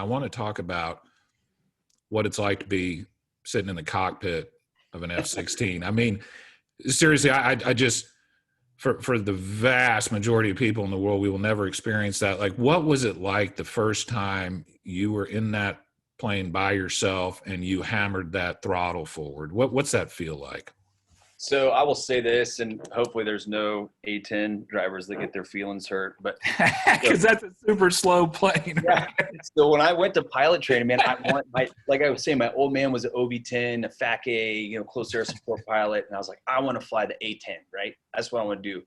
I want to talk about what it's like to be sitting in the cockpit of an F-16. I mean, seriously, I just, for the vast majority of people in the world, we will never experience that. Like, what was it like the first time you were in that plane by yourself and you hammered that throttle forward? What's that feel like? So I will say this, and hopefully there's no A-10 drivers that get their feelings hurt, but because that's a super slow plane. Right? So when I went to pilot training, man, like I was saying, my old man was an OB-10, a FAC-A, close air support pilot, and I was like, I want to fly the A-10, right? That's what I want to do.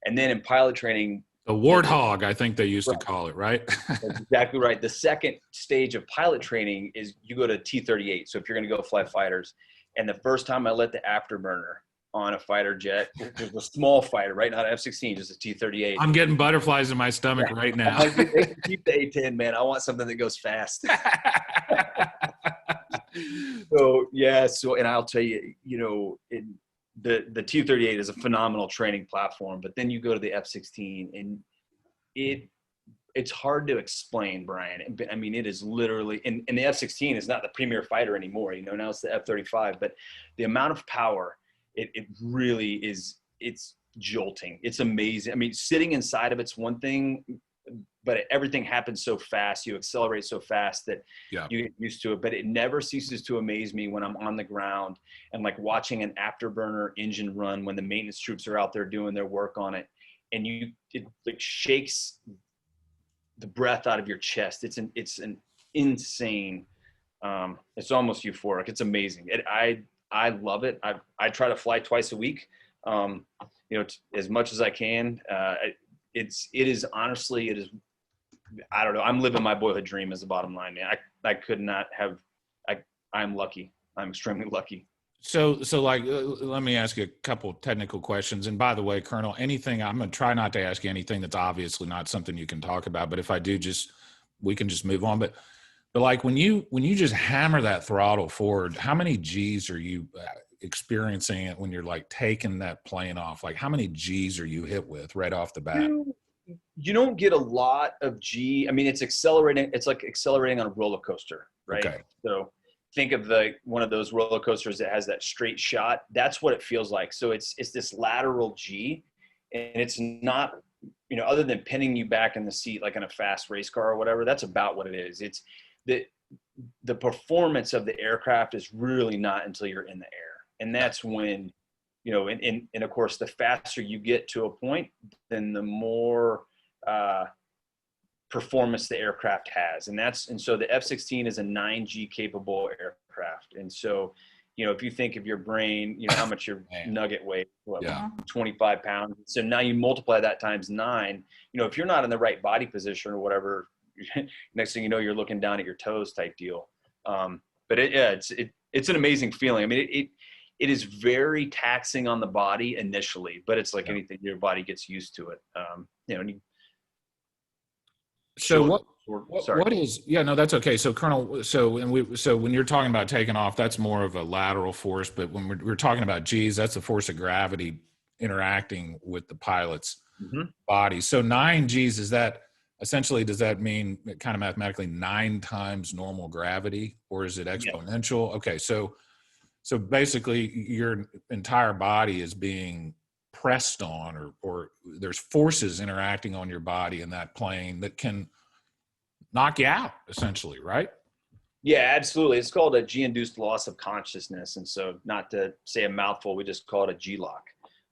And then in pilot training, a warthog, I think they used to call it, right? That's exactly right. The second stage of pilot training is you go to T-38. So if you're going to go fly fighters, and the first time I lit the afterburner on a fighter jet, it was a small fighter, right? Not an F-16, just a T-38. I'm getting butterflies in my stomach right now. They can keep the A-10, man. I want something that goes fast. So, and I'll tell you, the T-38 is a phenomenal training platform, but then you go to the F-16 and it's hard to explain, Brian. I mean, it is literally, and the F-16 is not the premier fighter anymore, now it's the F-35, but the amount of power, it really is, it's jolting. It's amazing. I mean, sitting inside of it's one thing, but everything happens so fast. You accelerate so fast that you get used to it, but it never ceases to amaze me when I'm on the ground and like watching an afterburner engine run when the maintenance troops are out there doing their work on it. And it like shakes the breath out of your chest. It's an insane, it's almost euphoric. It's amazing. I love it. I try to fly twice a week, as much as I can. It is honestly, I don't know. I'm living my boyhood dream is the bottom line, man. I could not have, I'm lucky. I'm extremely lucky. So like, let me ask you a couple technical questions. And by the way, Colonel, I'm going to try not to ask you anything that's obviously not something you can talk about, but if I do, we can just move on. But like when you just hammer that throttle forward, how many G's are you experiencing it when you're like taking that plane off? Like how many G's are you hit with right off the bat? You don't get a lot of G. I mean, it's accelerating. It's like accelerating on a roller coaster, right? Okay. So think of one of those roller coasters that has that straight shot. That's what it feels like. So it's this lateral G, and it's not, other than pinning you back in the seat like in a fast race car or whatever. That's about what it is. It's the performance of the aircraft is really not until you're in the air, and that's when, and of course, the faster you get to a point, then the more performance the aircraft has. And so the F-16 is a 9G capable aircraft. And so, if you think of your brain, how much your nugget weighs, 25 pounds. So now you multiply that times 9, if you're not in the right body position or whatever, next thing you know, you're looking down at your toes type deal. But it's an amazing feeling. I mean, it is very taxing on the body initially, but it's like anything, your body gets used to it. What is, no, that's okay. So Colonel, when you're talking about taking off, that's more of a lateral force, but when we're talking about G's, that's the force of gravity interacting with the pilot's body. So 9 G's, does that mean kind of mathematically 9 times normal gravity, or is it exponential? Yeah. Okay. So basically your entire body is being pressed on, or there's forces interacting on your body in that plane that can knock you out essentially, right? Yeah, absolutely. It's called a G-induced loss of consciousness. And so, not to say a mouthful, we just call it a G-lock.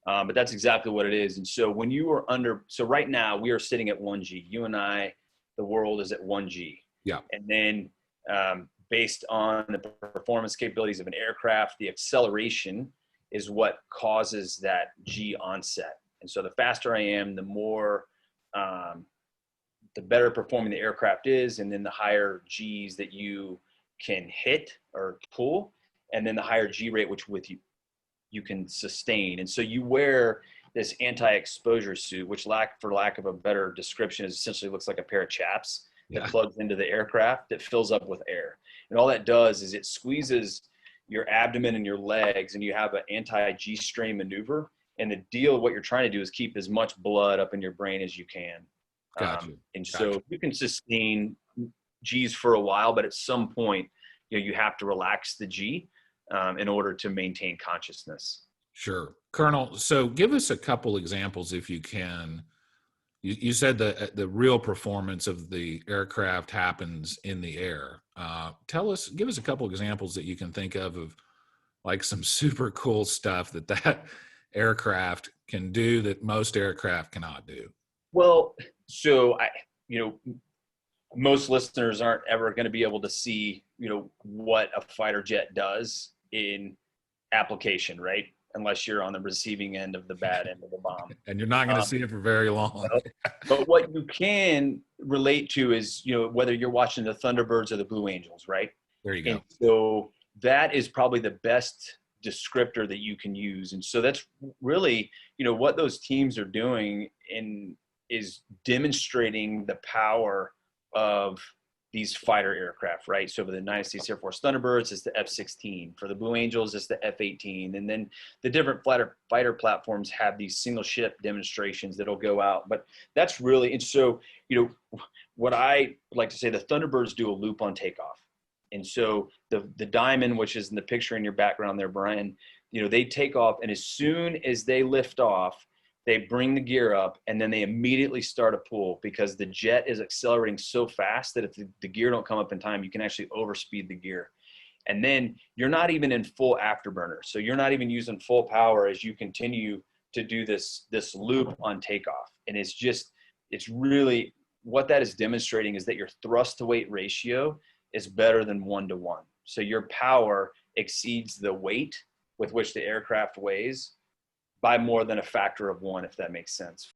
But that's exactly what it is. And so when you are so right now we are sitting at 1G, you and I, the world is at 1G. Yeah. And then based on the performance capabilities of an aircraft, the acceleration is what causes that G onset. And so the faster I am, the more, the better performing the aircraft is. And then the higher G's that you can hit or pull, and then the higher G rate, which you can sustain. And so you wear this anti-exposure suit, which for lack of a better description, is essentially looks like a pair of chaps that plugs into the aircraft that fills up with air. And all that does is it squeezes your abdomen and your legs, and you have an anti-G strain maneuver. And what you're trying to do is keep as much blood up in your brain as you can. Gotcha. So you can sustain G's for a while, but at some point, you have to relax the G in order to maintain consciousness. Sure. Colonel, so give us a couple examples if you can. You said the real performance of the aircraft happens in the air. Give us a couple examples that you can think of like some super cool stuff that aircraft can do that most aircraft cannot do. Well, so most listeners aren't ever going to be able to see, what a fighter jet does in application, right? Unless you're on the receiving end of the bad end of the bomb. And you're not going to see it for very long. But what you can relate to is, whether you're watching the Thunderbirds or the Blue Angels, right? There you go. And so that is probably the best descriptor that you can use. And so that's really, what those teams are doing is demonstrating the power of these fighter aircraft, right? So for the United States Air Force Thunderbirds, it's the F-16. For the Blue Angels, it's the F-18. And then the different fighter platforms have these single ship demonstrations that'll go out. But that's really, and so, what I like to say, the Thunderbirds do a loop on takeoff. And so the diamond, which is in the picture in your background there, Brian, they take off, and as soon as they lift off, they bring the gear up, and then they immediately start a pull because the jet is accelerating so fast that if the gear don't come up in time, you can actually overspeed the gear. And then you're not even in full afterburner. So you're not even using full power as you continue to do this loop on takeoff. And it's really what that is demonstrating is that your thrust to weight ratio is better than 1-to-1. So your power exceeds the weight with which the aircraft weighs by more than a factor of 1, if that makes sense.